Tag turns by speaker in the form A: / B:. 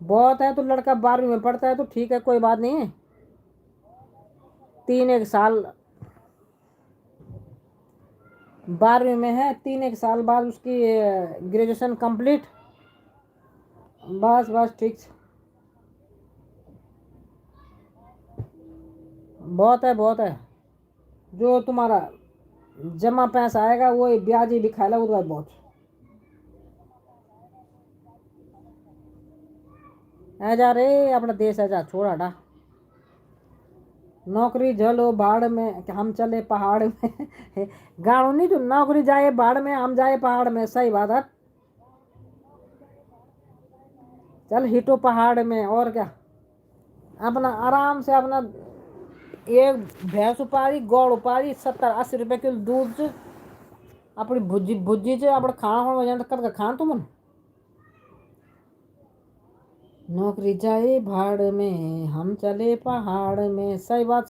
A: बहुत है तो लड़का 12वीं में पढ़ता है तो ठीक है, कोई बात नहीं है। 3 एक साल 12वीं में है, 3 एक साल बाद उसकी ग्रेजुएशन कंप्लीट। बस बस ठीक। बहुत है बहुत है। जो तुम्हारा जमा पैसा आएगा वो ब्याज ही भी खाएगा उसके बाद बहुत। है जा रे, अपना देश है जा, छोड़ हटा। नौकरी झलो भाड़ में कि हम चले पहाड़ में। गाँव नहीं, तो नौकरी जाए भाड़ में, हम जाए पहाड़ में, सही बात है। चल हिटो पहाड़ में, और क्या। अपना आराम से अपना एक भैंस उपाड़ी, गौड़ उपाड़ी, 70-80 रुपए किलो दूध से अपनी भुजी भुजी से अपना खाना हो जाए कर खान तुम। नौकरी जाए भाड़ में, हम चले पहाड़ में, सही बात।